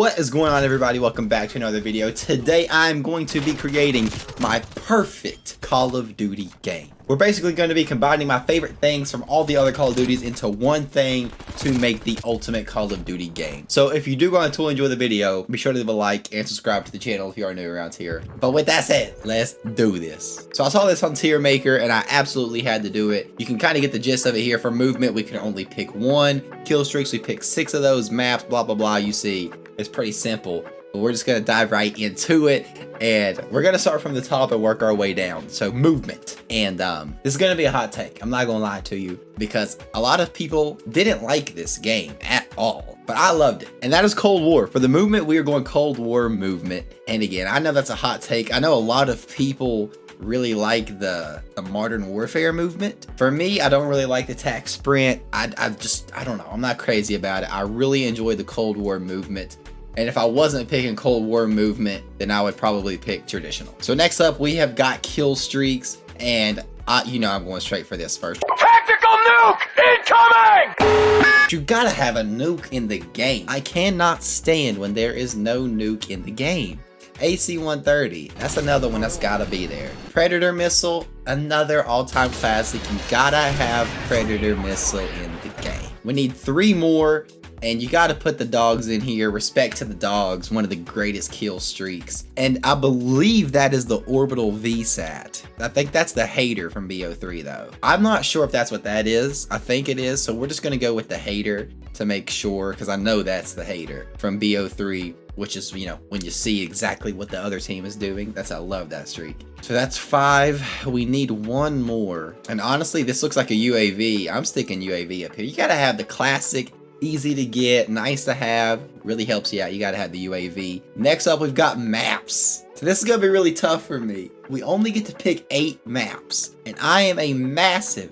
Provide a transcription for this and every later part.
What is going on, everybody? Welcome back to another video. Today I'm going to be creating my perfect Call of Duty game. We're basically going to be combining my favorite things from all the other Call of Duties into one thing to make the ultimate Call of Duty game. So if you do want to enjoy the video, be sure to leave a like and subscribe to the channel if you are new around here. But with that said, let's do this. So I saw this on Tier Maker and I absolutely had to do it. You can kind of get the gist of it here. For movement, we can only pick one. Kill streaks, we pick 6 of those. Maps, blah, blah, blah. You see, it's pretty simple. But we're just going to dive right into it, and we're going to start from the top and work our way down. So movement, and this is going to be a hot take. I'm not going to lie to you, because a lot of people didn't like this game at all, but I loved it, and that is Cold War. For the movement, we are going Cold War movement, and again, I know that's a hot take. I know a lot of people really like the modern warfare movement. For me, I don't really like the attack sprint. I don't know. I'm not crazy about it. I really enjoy the Cold War movement. And if I wasn't picking Cold War movement, then I would probably pick traditional. So next up, we have got kill streaks, and I'm going straight for this first. Tactical nuke incoming! You gotta have a nuke in the game. I cannot stand when there is no nuke in the game. AC-130, that's another one that's gotta be there. Predator missile, another all-time classic. You gotta have Predator missile in the game. We need 3 more. And you gotta put the dogs in here. Respect to the dogs, one of the greatest kill streaks. And I believe that is the orbital VSAT. I think that's the hater from Bo3 though. I'm not sure if that's what that is. I think it is, so we're just gonna go with the hater to make sure, because I know that's the hater from Bo3, which is, when you see exactly what the other team is doing. I love that streak. So that's 5. We need 1 more. And honestly, this looks like a UAV. I'm sticking UAV up here. You gotta have the classic, easy to get, nice to have, really helps you out. You gotta have the UAV. Next up, we've got maps. So this is gonna be really tough for me. We only get to pick 8 maps, and I am a massive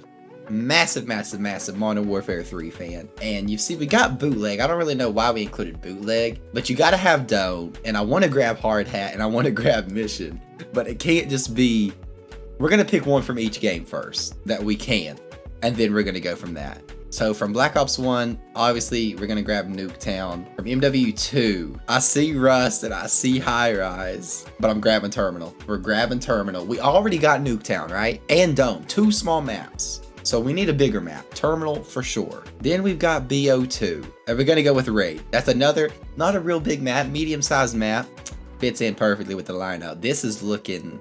Modern Warfare 3 fan. And you see, we got bootleg. I don't really know why we included bootleg, but you gotta have dome, and I want to grab hard hat, and I want to grab mission, but it can't just be. We're gonna pick one from each game first that we can, and then we're gonna go from that. So from Black Ops 1, obviously we're gonna grab Nuketown. From MW2, I see Rust and I see High Rise, but I'm grabbing Terminal. We're grabbing Terminal. We already got Nuketown, right? And Dome, 2 small maps. So we need a bigger map. Terminal for sure. Then we've got BO2, and we're gonna go with Raid. That's another, not a real big map, medium-sized map. Fits in perfectly with the lineup. This is looking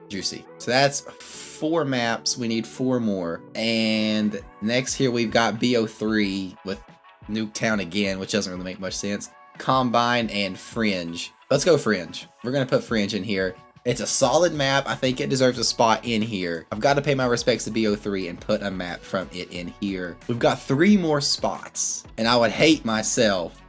juicy. So that's 4 maps. We need 4 more. And next here we've got BO3 with Nuketown again, which doesn't really make much sense. Combine and Fringe. Let's go Fringe. We're gonna put Fringe in here. It's a solid map. I think it deserves a spot in here. I've got to pay my respects to BO3 and put a map from it in here. We've got 3 more spots, and I would hate myself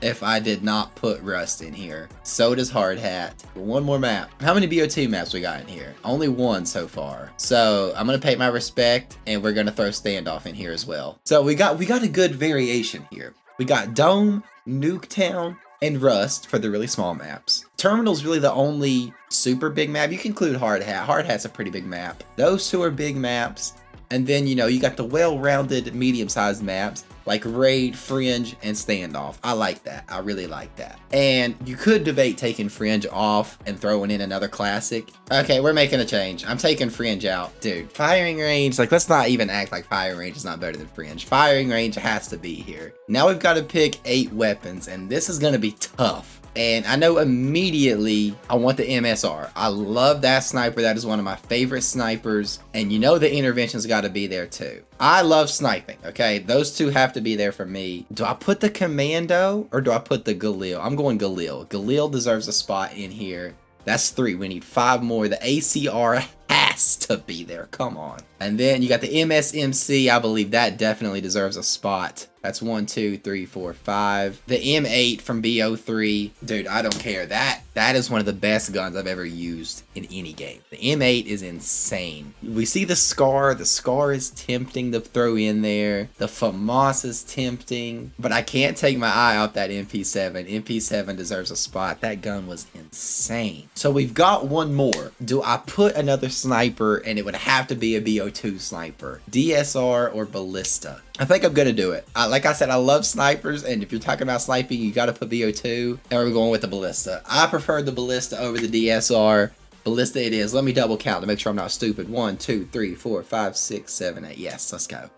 if I did not put Rust in here. So does Hard Hat. 1 more map. How many BO2 maps we got in here? Only 1 so far. So I'm gonna pay my respect, and we're gonna throw Standoff in here as well. So we got a good variation here. We got Dome, Nuketown, and Rust for the really small maps. Terminal's really the only super big map. You can include Hard Hat. Hard Hat's a pretty big map. Those 2 are big maps. And then, you got the well-rounded medium-sized maps like Raid, Fringe, and Standoff. I like that. I really like that. And you could debate taking Fringe off and throwing in another classic. Okay, we're making a change. I'm taking Fringe out. Dude, firing range, let's not even act like firing range is not better than Fringe. Firing range has to be here. Now we've got to pick 8 weapons, and this is going to be tough. And I know immediately I want the MSR. I love that sniper. That is one of my favorite snipers. And the intervention's got to be there too. I love sniping, okay? Those 2 have to be there for me. Do I put the Commando or do I put the Galil? I'm going Galil. Galil deserves a spot in here. That's 3. We need 5 more. The ACR has to be there. Come on. And then you got the MSMC. I believe that definitely deserves a spot. That's 1, 2, 3, 4, 5. The M8 from BO3. Dude, I don't care. That is one of the best guns I've ever used in any game. The M8 is insane. We see the Scar. The Scar is tempting to throw in there. The FAMAS is tempting. But I can't take my eye off that MP7. MP7 deserves a spot. That gun was insane. So we've got 1 more. Do I put another sniper, and it would have to be a BO3? BO2 sniper, DSR or ballista. I think I'm gonna do it. Like I said, I love snipers, and if you're talking about sniping, you gotta put BO2, and we're going with the ballista. I prefer the ballista over the DSR. Ballista it is. Let me double count to make sure I'm not stupid. 1, 2, 3, 4, 5, 6, 7, 8. Yes, let's go.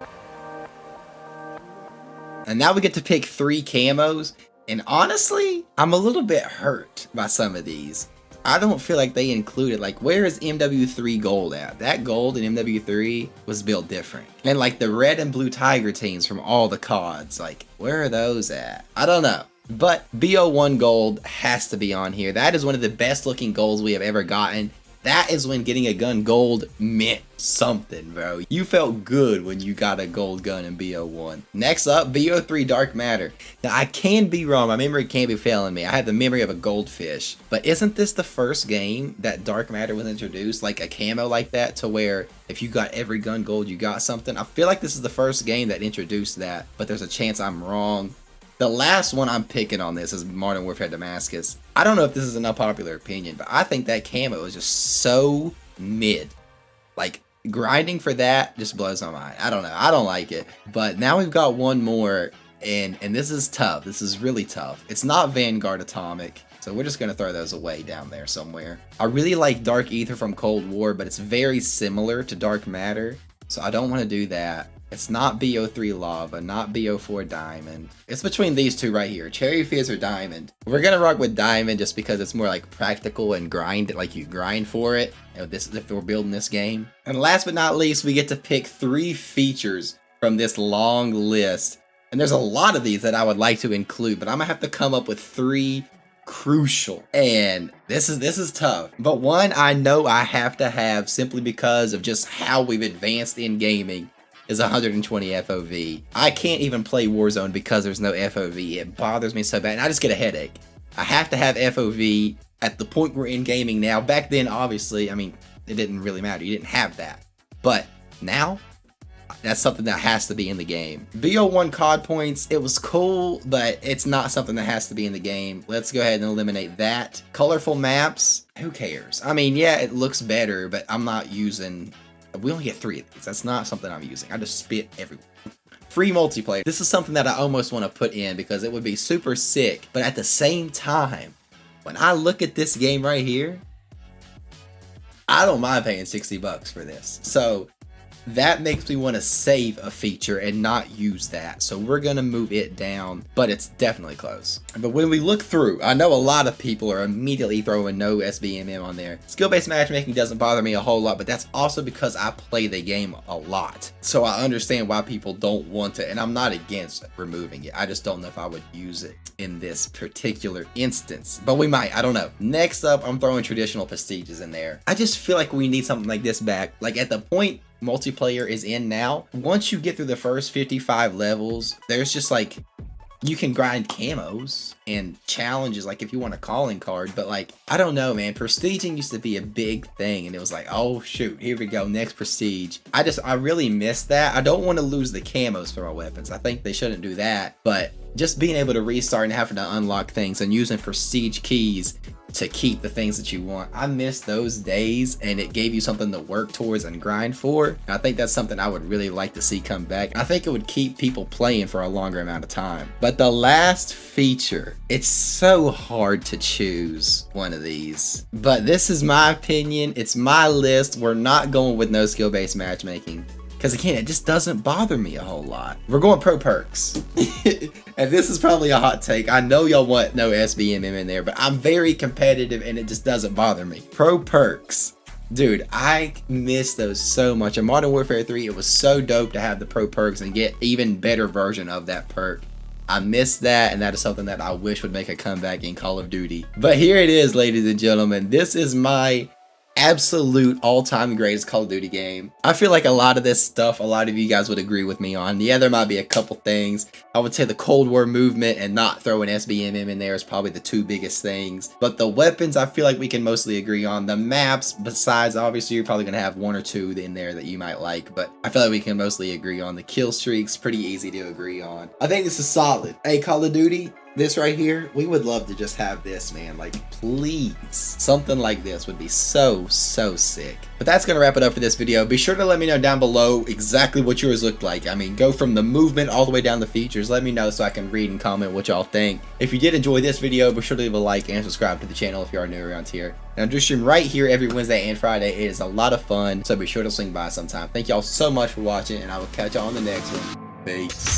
And now we get to pick 3 camos. And honestly, I'm a little bit hurt by some of these. I don't feel like they included, like, where is MW3 gold at? That gold in MW3 was built different. And like the red and blue tiger teams from all the CODs, like, where are those at? I don't know. But BO1 gold has to be on here. That is one of the best looking golds we have ever gotten. That is when getting a gun gold meant something, bro. You felt good when you got a gold gun in BO1. Next up, BO3 Dark Matter. Now, I can be wrong. My memory can't be failing me. I had the memory of a goldfish. But isn't this the first game that Dark Matter was introduced? Like a camo like that, to where if you got every gun gold, you got something? I feel like this is the first game that introduced that, but there's a chance I'm wrong. The last one I'm picking on this is Modern Warfare Damascus. I don't know if this is an unpopular opinion, but I think that camo is just so mid. Like, grinding for that just blows my mind. I don't know. I don't like it. But now we've got one more, and this is tough. This is really tough. It's not Vanguard Atomic, so we're just going to throw those away down there somewhere. I really like Dark Ether from Cold War, but it's very similar to Dark Matter, so I don't want to do that. It's not BO3 Lava, not BO4 Diamond. It's between these two right here, Cherry Fizz or Diamond. We're gonna rock with Diamond just because it's more like practical and grind, like you grind for it. You know, this if we're building this game. And last but not least, we get to pick 3 features from this long list. And there's a lot of these that I would like to include, but I'm gonna have to come up with 3 crucial. And this is tough. But one I know I have to have simply because of just how we've advanced in gaming is 120 FOV. I can't even play Warzone because there's no FOV. It bothers me so bad, and I just get a headache. I have to have FOV at the point we're in gaming now. Back then, obviously, I mean, it didn't really matter. You didn't have that. But now, that's something that has to be in the game. BO1 COD points, it was cool, but it's not something that has to be in the game. Let's go ahead and eliminate that. Colorful maps, who cares? I mean, yeah, it looks better, but I'm not using... We only get 3 of these. That's not something I'm using. I just spit everywhere. Free multiplayer. This is something that I almost want to put in because it would be super sick. But at the same time, when I look at this game right here, I don't mind paying $60 for this. So that makes me want to save a feature and not use that. So we're going to move it down, but it's definitely close. But when we look through, I know a lot of people are immediately throwing no SBMM on there. Skill-based matchmaking doesn't bother me a whole lot, but that's also because I play the game a lot. So I understand why people don't want it, and I'm not against removing it. I just don't know if I would use it in this particular instance, but we might. I don't know. Next up, I'm throwing traditional prestiges in there. I just feel like we need something like this back. Like at the point multiplayer is in now, once you get through the first 55 levels, there's just like, you can grind camos and challenges, like if you want a calling card, but like, I don't know, man. Prestiging used to be a big thing, and it was like, oh shoot, here we go, next prestige. I really miss that. I don't want to lose the camos for my weapons. I think they shouldn't do that, but just being able to restart and having to unlock things and using prestige keys to keep the things that you want. I miss those days, and it gave you something to work towards and grind for. And I think that's something I would really like to see come back. I think it would keep people playing for a longer amount of time. But the last feature, it's so hard to choose one of these. But this is my opinion. It's my list. We're not going with no skill-based matchmaking, because again, it just doesn't bother me a whole lot. We're going pro perks. And this is probably a hot take. I know y'all want no SBMM in there, but I'm very competitive and it just doesn't bother me. Pro perks. Dude, I miss those so much. In Modern Warfare 3, it was so dope to have the pro perks and get even better version of that perk. I miss that, and that is something that I wish would make a comeback in Call of Duty. But here it is, ladies and gentlemen. This is my absolute all-time greatest Call of Duty game. I feel like a lot of this stuff, a lot of you guys would agree with me on. Yeah, there might be a couple things. I would say the Cold War movement and not throwing SBMM in there is probably the 2 biggest things. But the weapons, I feel like we can mostly agree on. The maps, besides, obviously, you're probably going to have 1 or 2 in there that you might like. But I feel like we can mostly agree on. The kill streaks, pretty easy to agree on. I think this is solid. Hey, Call of Duty, This right here, we would love to just have this, man. Like, please. Something like this would be so sick. But that's going to wrap it up for this video. Be sure to let me know down below exactly what yours looked like. I mean, go from the movement all the way down to features. Let me know so I can read and comment what y'all think. If you did enjoy this video, be sure to leave a like and subscribe to the channel if you are new around here. And I do stream right here every Wednesday and Friday. It is a lot of fun, so be sure to swing by sometime. Thank y'all so much for watching, and I will catch y'all on the next one. Peace.